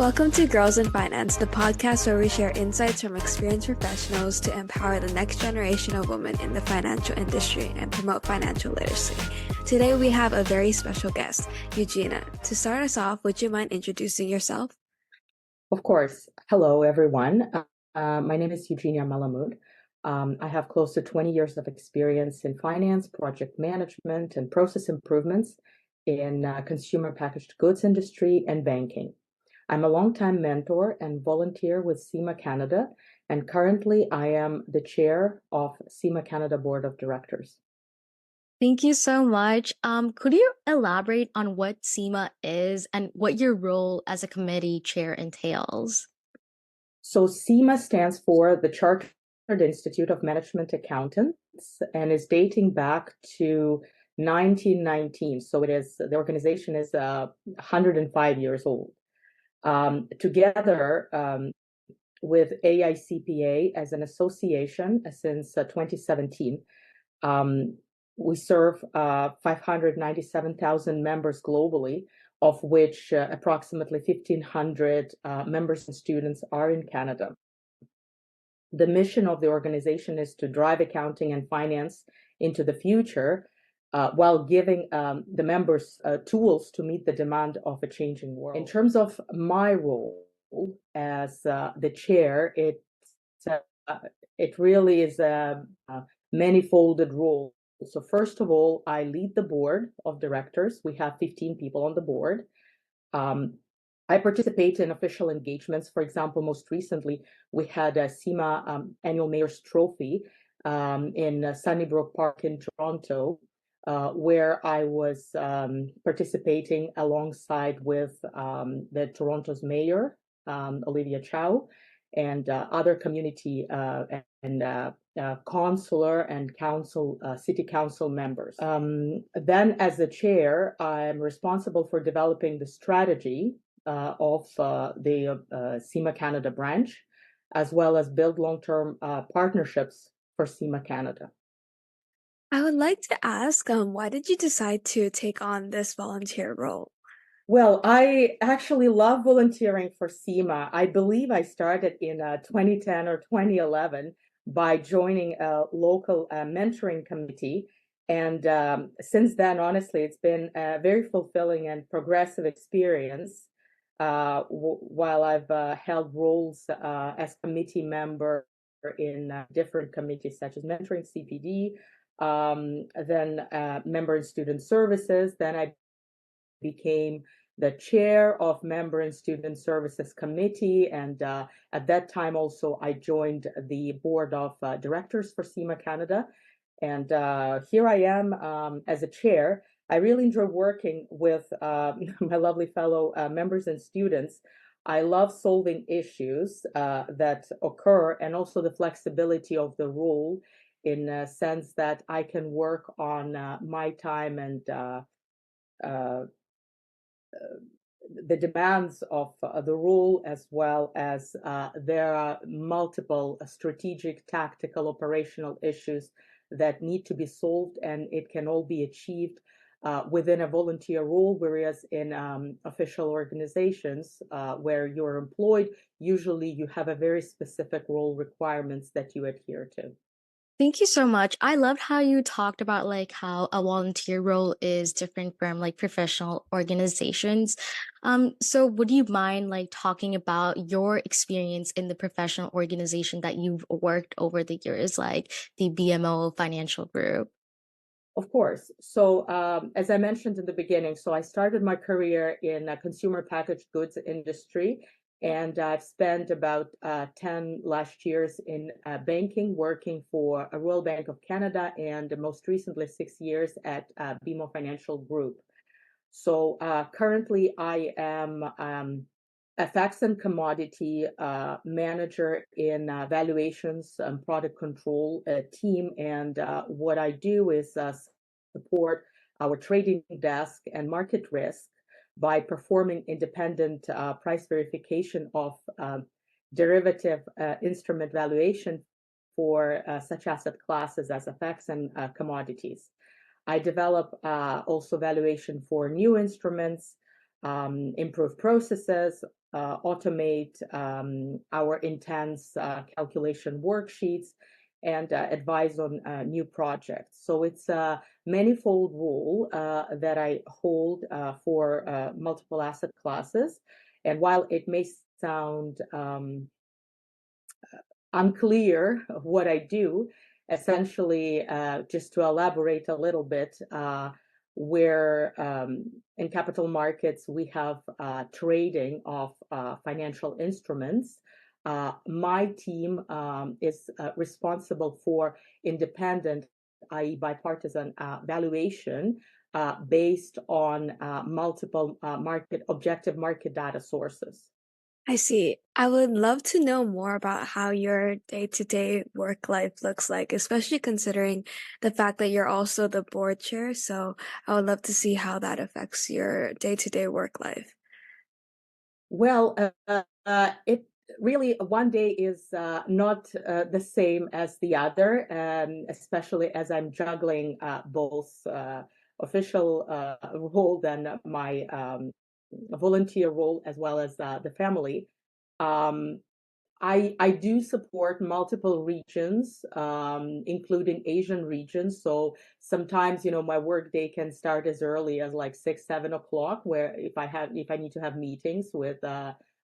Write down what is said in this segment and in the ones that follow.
Welcome to Girls in Finance, the podcast where we share insights from experienced professionals to empower the next generation of women in the financial industry and promote financial literacy. Today we have a very special guest, Eugenia. To start us off, would you mind introducing yourself? Of course. Hello, everyone. My name is Eugenia Malamud. I have close to 20 years of experience in finance, project management, and process improvements in consumer packaged goods industry and banking. I'm a longtime mentor and volunteer with CIMA Canada, and currently I am the chair of CIMA Canada Board of Directors. Thank you so much. Could you elaborate on what CIMA is and what your role as a committee chair entails? So CIMA stands for the Chartered Institute of Management Accountants and is dating back to 1919. So the organization is 105 years old. Together with AICPA as an association since 2017, we serve 597,000 members globally, of which approximately 1,500 members and students are in Canada. The mission of the organization is to drive accounting and finance into the future while giving the members tools to meet the demand of a changing world. In terms of my role as the chair, it really is a many-folded role. So first of all, I lead the board of directors. We have 15 people on the board. I participate in official engagements. For example, most recently, we had a CIMA Annual Mayor's Trophy in Sunnybrook Park in Toronto, where I was participating alongside with the Toronto's mayor, Olivia Chow, and other community and consular and city council members. Then as the chair, I'm responsible for developing the strategy of the CIMA Canada branch, as well as build long-term partnerships for CIMA Canada. I would like to ask, why did you decide to take on this volunteer role? Well, I actually love volunteering for CIMA. I believe I started in 2010 or 2011 by joining a local mentoring committee. And since then, honestly, it's been a very fulfilling and progressive experience while I've held roles as committee member in different committees such as mentoring CPD, then member and student services. Then I became the chair of Member and Student Services Committee. And at that time also, I joined the board of directors for CIMA Canada. And here I am as a chair. I really enjoy working with my lovely fellow members and students. I love solving issues that occur, and also the flexibility of the role in a sense that I can work on my time and the demands of the role, as well as there are multiple strategic, tactical, operational issues that need to be solved, and it can all be achieved within a volunteer role, whereas in official organizations where you're employed, usually you have a very specific role requirements that you adhere to. Thank you so much. I loved how you talked about how a volunteer role is different from professional organizations. So would you mind talking about your experience in the professional organization that you've worked over the years, like the BMO Financial Group? Of course. So as I mentioned in the beginning, so I started my career in consumer packaged goods industry, and I've spent about 10 last years in banking, working for a Royal Bank of Canada, and most recently 6 years at BMO Financial Group. So currently I am FX and commodity manager in Valuations and product control team. And what I do is support our trading desk and market risk by performing independent price verification of derivative instrument valuation for such asset classes as FX and commodities. I develop also valuation for new instruments, improve processes, automate our intense calculation worksheets, and advise on new projects. So it's a manifold role that I hold for multiple asset classes. And while it may sound unclear what I do, essentially, just to elaborate a little bit, where in capital markets we have trading of financial instruments. My team is responsible for independent, i.e., bipartisan valuation based on multiple objective market data sources. I see. I would love to know more about how your day-to-day work life looks like, especially considering the fact that you're also the board chair. So I would love to see how that affects your day-to-day work life. Well, it really one day is not the same as the other, especially as I'm juggling both official role and my volunteer role as well as the family. Um, I do support multiple regions, including Asian regions. So sometimes, my work day can start as early as like 6, 7 o'clock, where if I need to have meetings with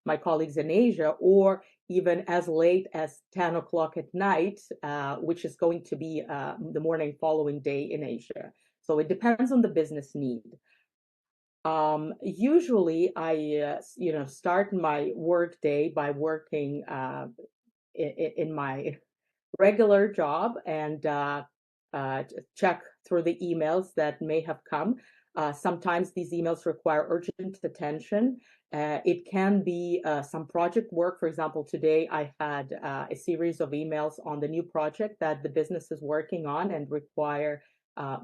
my colleagues in Asia, or even as late as 10 o'clock at night, which is going to be the morning following day in Asia. So it depends on the business need. Usually I, start my work day by working in my regular job and check through the emails that may have come. Sometimes these emails require urgent attention. It can be some project work. For example, today I had a series of emails on the new project that the business is working on and require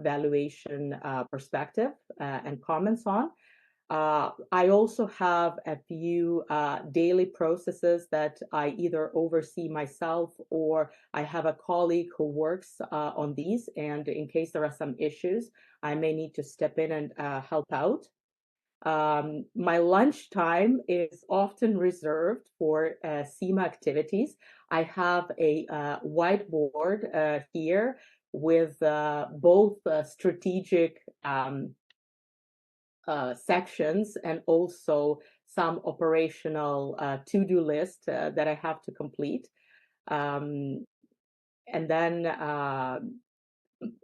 valuation perspective and comments on. I also have a few daily processes that I either oversee myself or I have a colleague who works on these. And in case there are some issues, I may need to step in and help out. My lunchtime is often reserved for CIMA activities. I have a whiteboard here with both strategic sections and also some operational to-do list that I have to complete. And then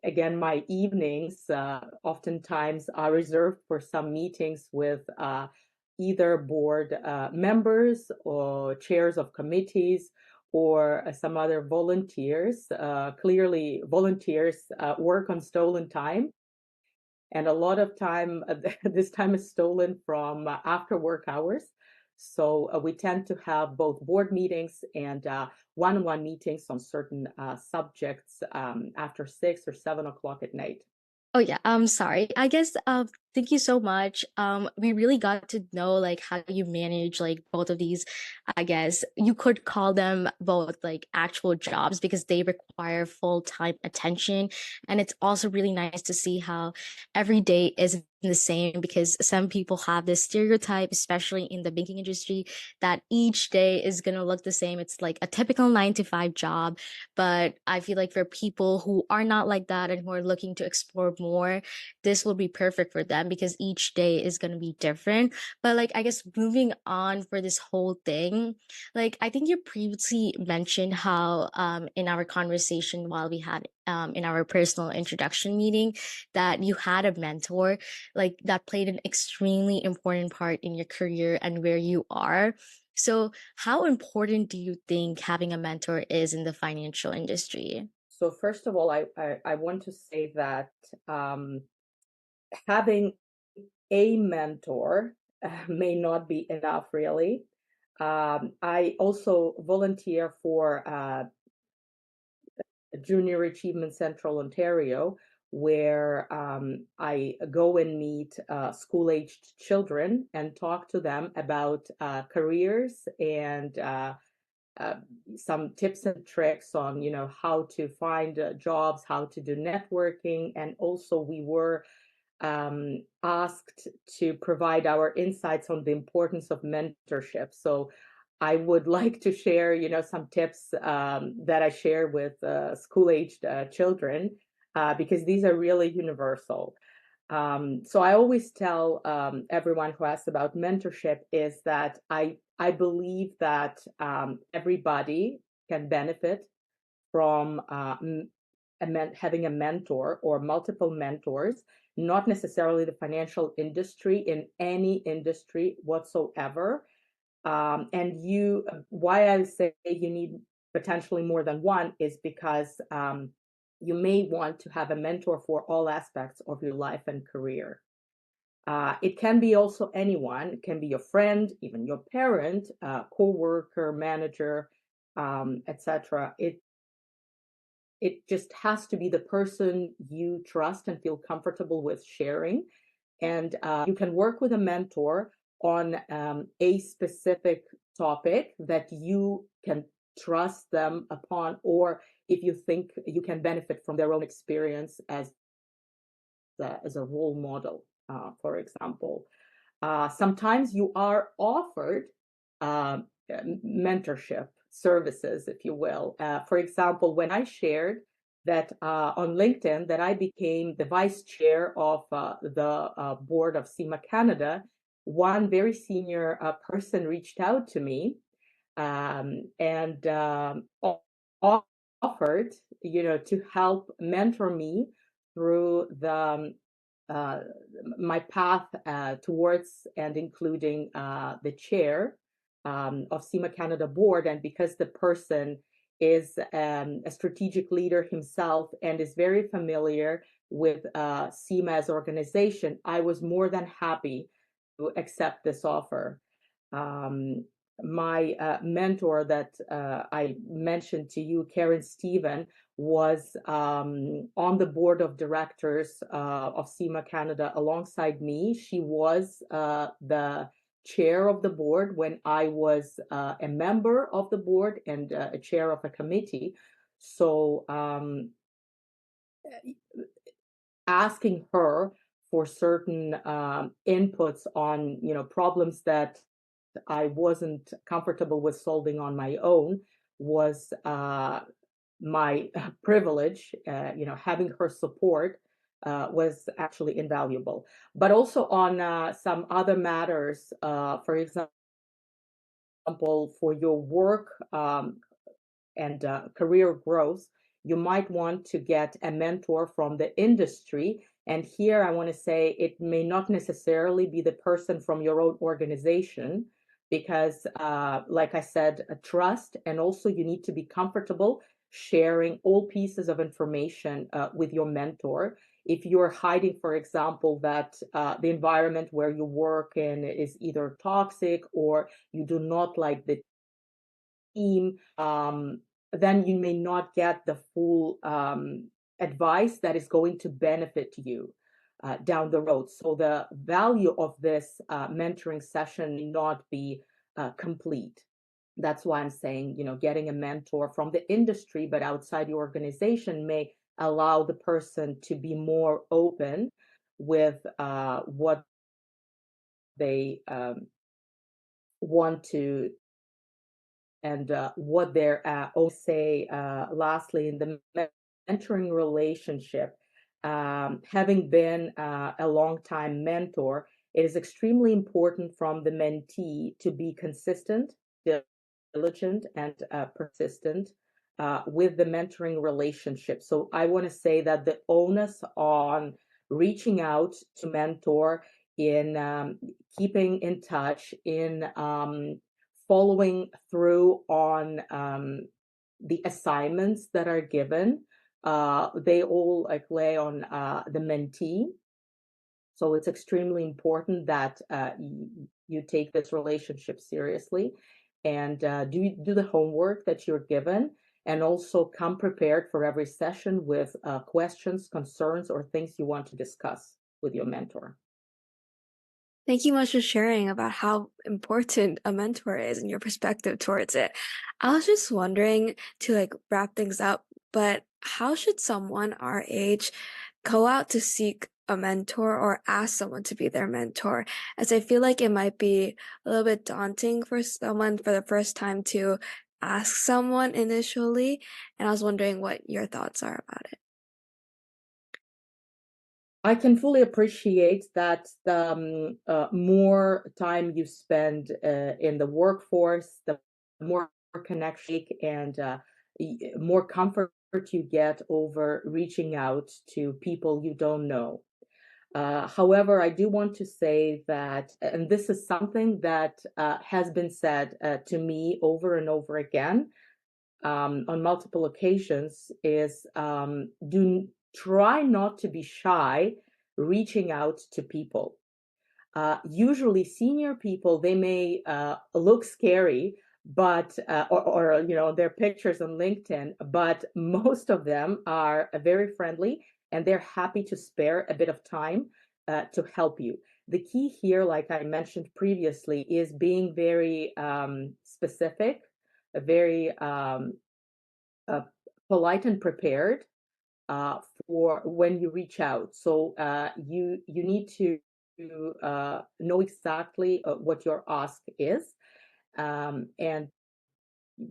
again, my evenings oftentimes are reserved for some meetings with either board members or chairs of committees or some other volunteers. Clearly, volunteers work on stolen time. And a lot of time, this time is stolen from after work hours. So we tend to have both board meetings and one-on-one meetings on certain subjects after 6 or 7 o'clock at night. Oh yeah, I'm sorry. I guess thank you so much. We really got to know like how you manage like both of these. I guess you could call them both like actual jobs because they require full-time attention. And it's also really nice to see how every day isn't the same because some people have this stereotype, especially in the banking industry, that each day is gonna look the same. It's like a typical 9 to 5 job. But I feel like for people who are not like that and who are looking to explore more, this will be perfect for them because each day is going to be different. But like, I guess moving on for this whole thing, like, I think you previously mentioned how in our conversation while we had in our personal introduction meeting that you had a mentor like that played an extremely important part in your career and where you are. So, how important do you think having a mentor is in the financial industry? So first of all, I want to say that having a mentor may not be enough, really. I also volunteer for Junior Achievement Central Ontario, where I go and meet school-aged children and talk to them about careers and some tips and tricks on, how to find jobs, how to do networking, and also we were asked to provide our insights on the importance of mentorship. So I would like to share, some tips that I share with school-aged children because these are really universal. So I always tell everyone who asks about mentorship is that I believe that everybody can benefit from having a mentor or multiple mentors, not necessarily the financial industry, in any industry whatsoever. And why I say you need potentially more than one is because you may want to have a mentor for all aspects of your life and career. It can be also anyone. It can be your friend, even your parent, co-worker, manager, etc. It just has to be the person you trust and feel comfortable with sharing. And you can work with a mentor on a specific topic that you can trust them upon, or if you think you can benefit from their own experience as a role model, for example. Sometimes you are offered mentorship services, if you will. For example, when I shared that on LinkedIn that I became the vice chair of the board of CIMA Canada, one very senior person reached out to me and offered, to help mentor me through my path towards and including the chair of CIMA Canada board. And because the person is a strategic leader himself and is very familiar with CIMA as organization, I was more than happy to accept this offer. My mentor that I mentioned to you, Karen Stephen, was on the board of directors of CIMA Canada alongside me. She was the chair of the board when I was a member of the board and a chair of a committee. So asking her for certain inputs on, problems that I wasn't comfortable with solving on my own was my privilege. Having her support was actually invaluable. But also on some other matters, for example, for your work and career growth, you might want to get a mentor from the industry. And here I want to say it may not necessarily be the person from your own organization, because like I said, trust, and also you need to be comfortable sharing all pieces of information with your mentor. If you're hiding, for example, that the environment where you work in is either toxic or you do not like the team, then you may not get the full advice that is going to benefit you down the road. So the value of this mentoring session may not be complete. That's why I'm saying, getting a mentor from the industry, but outside the organization, may allow the person to be more open with what they want to and what they're say. Lastly, in the mentoring relationship, having been a long-time mentor, it is extremely important from the mentee to be consistent, diligent, and persistent with the mentoring relationship. So I want to say that the onus on reaching out to mentor, in keeping in touch, in following through on the assignments that are given, they all lay on the mentee. So it's extremely important that you take this relationship seriously and do the homework that you're given, and also come prepared for every session with questions, concerns, or things you want to discuss with your mentor. Thank you much for sharing about how important a mentor is and your perspective towards it. I was just wondering, to wrap things up, but how should someone our age go out to seek a mentor or ask someone to be their mentor, as I feel like it might be a little bit daunting for someone for the first time to ask someone initially. And I was wondering what your thoughts are about it. I can fully appreciate that the more time you spend in the workforce, the more connection and more comfort you get over reaching out to people you don't know. However, I do want to say that, and this is something that has been said to me over and over again on multiple occasions, is do try not to be shy reaching out to people. Usually, senior people, they may look scary, but or their pictures on LinkedIn, but most of them are very friendly and they're happy to spare a bit of time to help you. The key here, like I mentioned previously, is being very specific, very uh, polite and prepared for when you reach out. So you need to know exactly what your ask is, and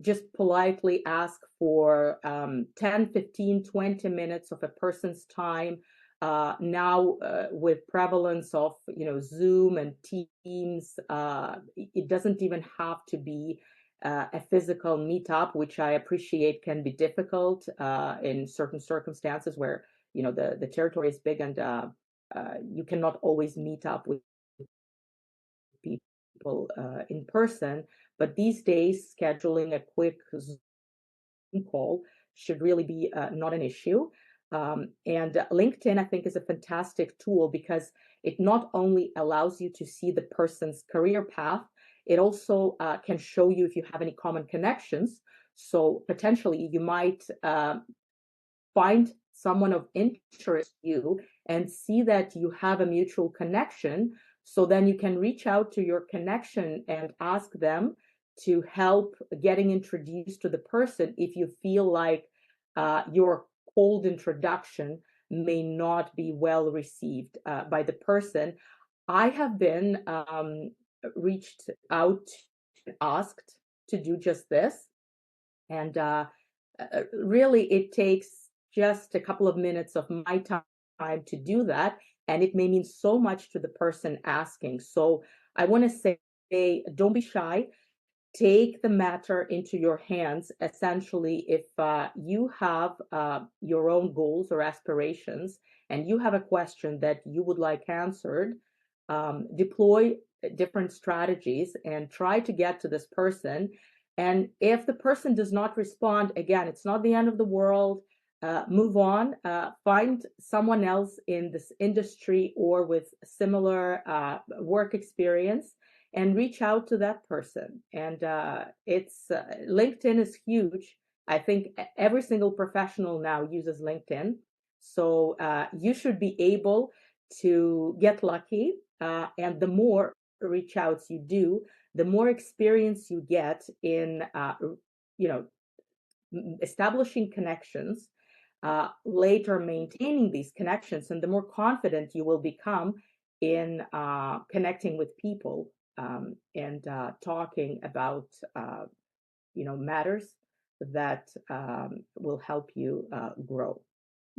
just politely ask for 10, 15, 20 minutes of a person's time. Now, with prevalence of Zoom and Teams, it doesn't even have to be a physical meetup, which I appreciate can be difficult in certain circumstances where the territory is big and you cannot always meet up with people in person. But these days, scheduling a quick Zoom call should really be not an issue. And LinkedIn, I think, is a fantastic tool because it not only allows you to see the person's career path, it also can show you if you have any common connections. So potentially you might find someone of interest to you and see that you have a mutual connection. So then you can reach out to your connection and ask them to help getting introduced to the person if you feel like your cold introduction may not be well received by the person. I have been reached out, asked to do just this, and really it takes just a couple of minutes of my time to do that, and it may mean so much to the person asking. So I want to say, don't be shy. Take the matter into your hands. Essentially, if you have your own goals or aspirations and you have a question that you would like answered, deploy different strategies and try to get to this person. And if the person does not respond, again, it's not the end of the world. Move on, find someone else in this industry or with similar work experience and reach out to that person. And it's LinkedIn is huge. I think every single professional now uses LinkedIn. So you should be able to get lucky. And the more reach outs you do, the more experience you get in, establishing connections, later maintaining these connections, and the more confident you will become in connecting with people and talking about matters that will help you grow.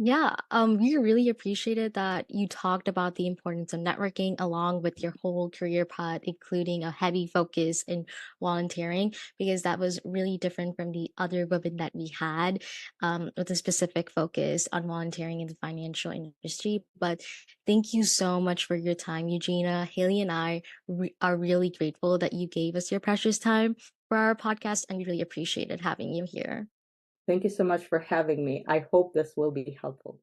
Yeah, we really appreciated that you talked about the importance of networking along with your whole career path, including a heavy focus in volunteering, because that was really different from the other women that we had, with a specific focus on volunteering in the financial industry. But thank you so much for your time, Eugenia. Haley and I are really grateful that you gave us your precious time for our podcast, and we really appreciated having you here. Thank you so much for having me. I hope this will be helpful.